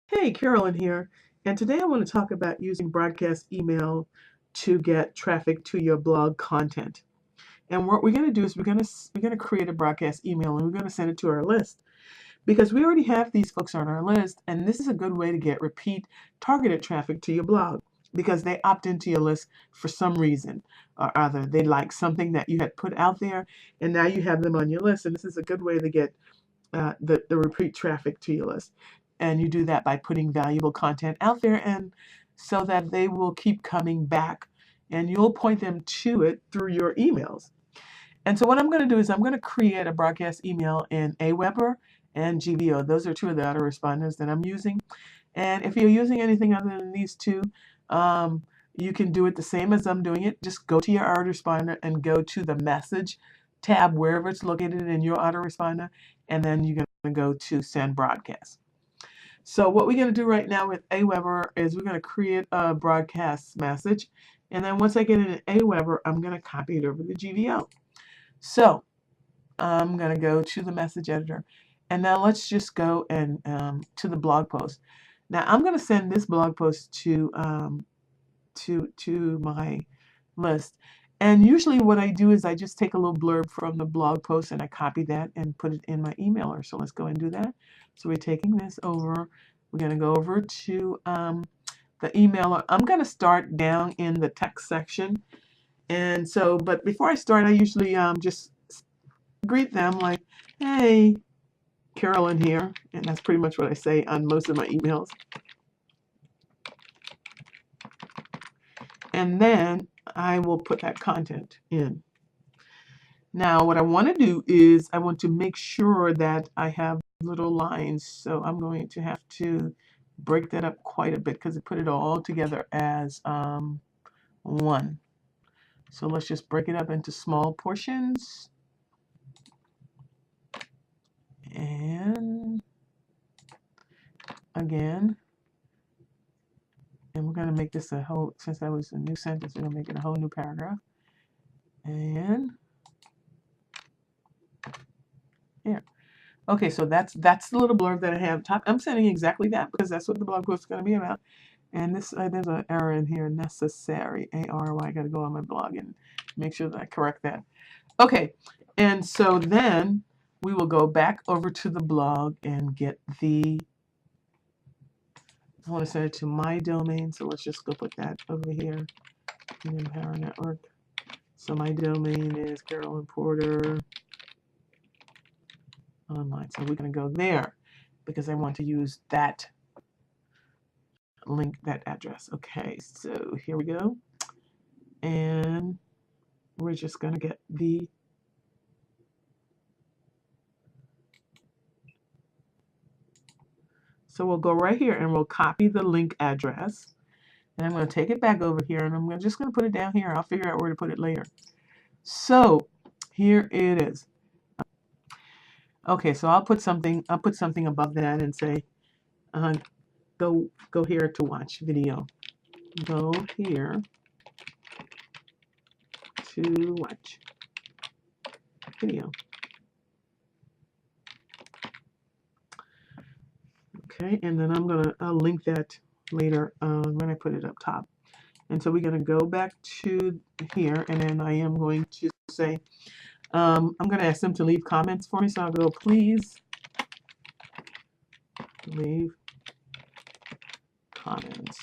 Hey, Carolyn here, and today I want to talk about using broadcast email to get traffic to your blog content. And what we're going to do is we're going to create a broadcast email and we're going to send it to our list because we already have these folks on our list, and this is a good way to get repeat targeted traffic to your blog because they opt into your list for some reason or other. They like something that you had put out there, and now you have them on your list, and this is a good way to get the repeat traffic to your list. And you do that by putting valuable content out there, and so that they will keep coming back and you'll point them to it through your emails. And so what I'm going to do is I'm going to create a broadcast email in Aweber and GVO. Those are two of the autoresponders that I'm using. And if you're using anything other than these two, you can do it the same as I'm doing it. Just go to your autoresponder and go to the message tab wherever it's located in your autoresponder, and then you're going to go to send broadcast. So what we're going to do right now with Aweber is we're going to create a broadcast message, and then once I get it in Aweber, I'm going to copy it over to GVO. So I'm going to go to the message editor, and now let's just go and to the blog post. Now I'm going to send this blog post to my list. And usually what I do is I just take a little blurb from the blog post and I copy that and put it in my emailer. So let's go and do that. So we're taking this over. We're going to go over to the emailer. I'm going to start down in the text section. And so, but before I start, I usually just greet them like, hey, Carolyn here. And that's pretty much what I say on most of my emails. And then I will put that content in. Now, what I want to do is I want to make sure that I have little lines. So I'm going to have to break that up quite a bit because I put it all together as one. So let's just break it up into small portions. And again, and we're going to make this a whole, since that was a new sentence, we're going to make it a whole new paragraph. And here. Okay, so that's the little blurb that I have top. I'm sending exactly that because that's what the blog post is going to be about. And this there's an error in here, necessary, A-R-Y. I got to go on my blog and make sure that I correct that. Okay, and so then we will go back over to the blog and get the, I want to send it to my domain, so let's just go put that over here in Power Network. So my domain is Carolyn Porter Online. So we're going to go there because I want to use that link, that address. Okay, so here we go. And we're just going to get the so we'll go right here and we'll copy the link address. And I'm going to take it back over here and I'm just going to put it down here. I'll figure out where to put it later. So here it is. Okay, so I'll put something above that and say, go here to watch video. Go here to watch video. Okay, and then I'll link that later when I put it up top. And so we're going to go back to here, and then I am going to say, I'm going to ask them to leave comments for me. So I'll go, please leave comments.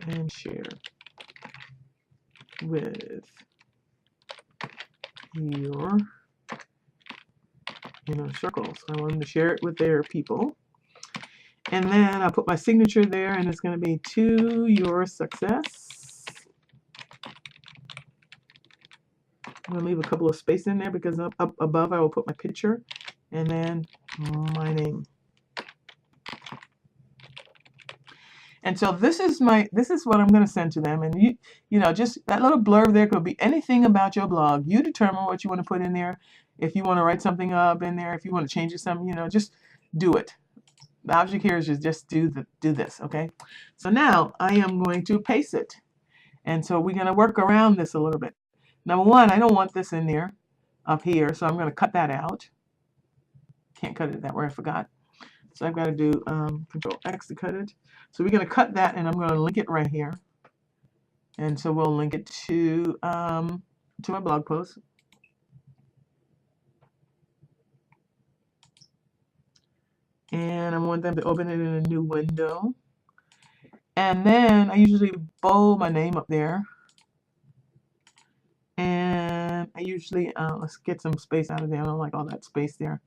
And share with your circles. I want them to share it with their people. And then I'll put my signature there, and it's going to be to your success. I'm going to leave a couple of spaces in there because up above I will put my picture and then my name. And so this is what I'm going to send to them. And you know, just that little blurb there could be anything about your blog. You determine what you want to put in there. If you want to write something up in there, if you want to change it something, just do it. The object here is just do this, okay? So now I am going to paste it. And so we're going to work around this a little bit. Number one, I don't want this in there. up here. So I'm going to cut that out. Can't cut it that way, I forgot. So I've got to do Control X to cut it. So we're going to cut that, and I'm going to link it right here. And so we'll link it to my blog post. And I want them to open it in a new window. And then I usually bold my name up there. And I usually, let's get some space out of there. I don't like all that space there.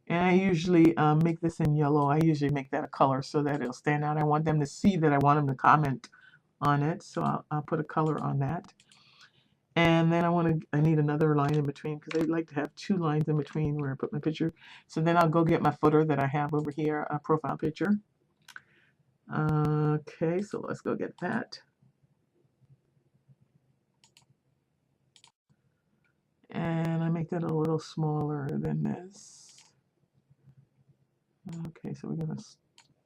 And I usually make this in yellow. I usually make that a color so that it'll stand out. I want them to see that I want them to comment on it. So I'll put a color on that. And then I need another line in between because I like to have 2 lines in between where I put my picture. So then I'll go get my footer that I have over here, a profile picture. Okay, so let's go get that. And I make that a little smaller than this. Okay, so we're going to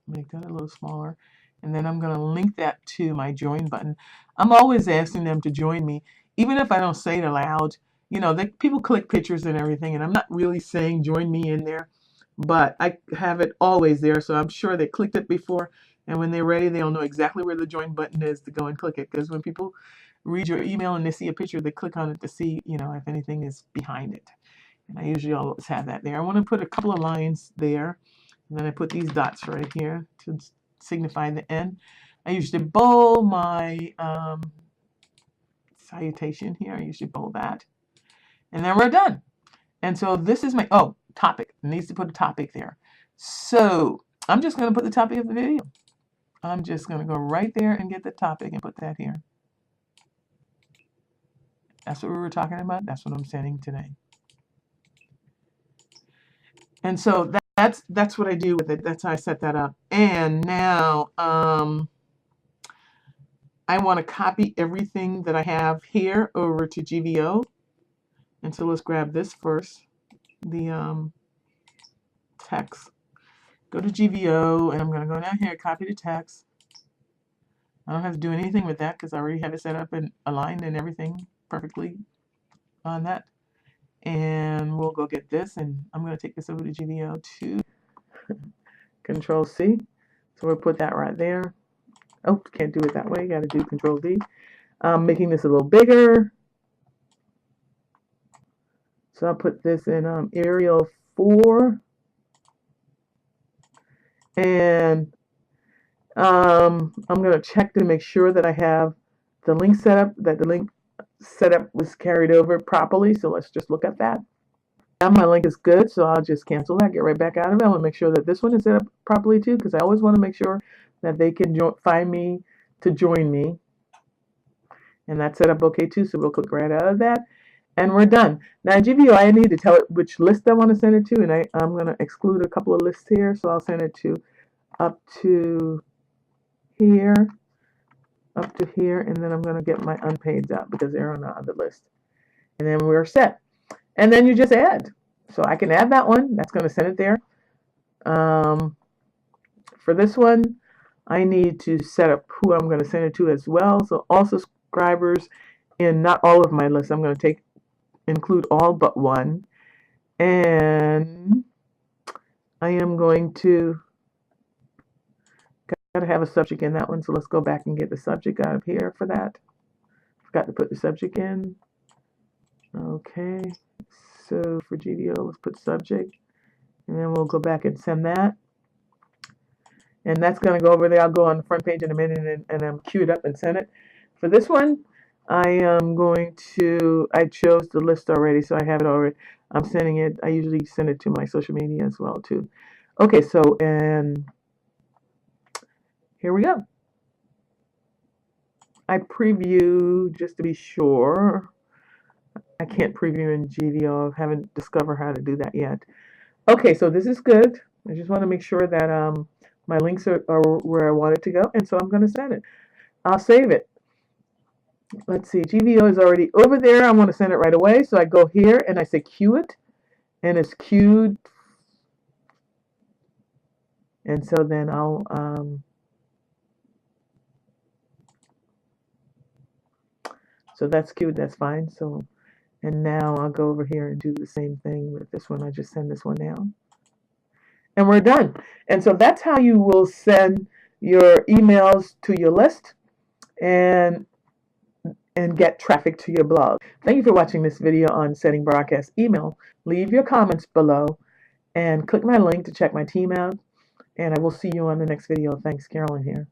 make that a little smaller. And then I'm going to link that to my join button. I'm always asking them to join me, even if I don't say it aloud. You know, people click pictures and everything, and I'm not really saying join me in there, but I have it always there, so I'm sure they clicked it before, and when they're ready, they'll know exactly where the join button is to go and click it, because when people read your email and they see a picture, they click on it to see, you know, if anything is behind it. And I usually always have that there. I want to put a couple of lines there, and then I put these dots right here to signify the end. I usually bold my salutation here. I usually bold that. And then we're done. And so this is my, topic. It needs to put a topic there. So I'm just going to put the topic of the video. I'm just going to go right there and get the topic and put that here. That's what we were talking about. That's what I'm sending today. And so that's what I do with it. That's how I set that up. And now I want to copy everything that I have here over to GVO. And so let's grab this first, the text. Go to GVO, and I'm going to go down here, copy the text. I don't have to do anything with that because I already have it set up and aligned and everything perfectly on that. And we'll go get this, and I'm going to take this over to GVO to Control C. So we'll put that right there. Oh, can't do it that way. Got to do Control V. I'm making this a little bigger. So I'll put this in Arial 4. And I'm going to check to make sure that I have the link set up, that the link setup was carried over properly. So let's just look at that. Now my link is good, so I'll just cancel that, get right back out of it. I want to make sure that this one is set up properly too, because I always want to make sure that they can find me to join me. And that's set up okay too, so we'll click right out of that. And we're done. Now GVO, I need to tell it which list I want to send it to, and I'm going to exclude a couple of lists here, so I'll send it to up to here, and then I'm going to get my unpaids out because they're on the other list. And then we're set. And then you just add. So I can add that one. That's going to send it there. For this one, I need to set up who I'm going to send it to as well. So all subscribers in not all of my lists. I'm going to include all but one. And I am going to got to have a subject in that one. So let's go back and get the subject out of here for that. Forgot to put the subject in. Okay. So for GVO, let's put subject, and then we'll go back and send that. And that's going to go over there. I'll go on the front page in a minute and I'm queued up and send it. For this one, I am going to, I chose the list already, so I have it already. I'm sending it. I usually send it to my social media as well, too. Okay, so, and here we go. I preview just to be sure. I can't preview in GVO. I haven't discovered how to do that yet. Okay, so this is good. I just want to make sure that my links are where I want it to go, and so I'm going to send it. I'll save it. Let's see, GVO is already over there. I want to send it right away, so I go here and I say queue it, and it's queued. And so then I'll so that's queued. That's fine. So. And now I'll go over here and do the same thing with this one. I just send this one down. And we're done. And so that's how you will send your emails to your list and get traffic to your blog. Thank you for watching this video on setting broadcast email. Leave your comments below and click my link to check my team out. And I will see you on the next video. Thanks, Carolyn here.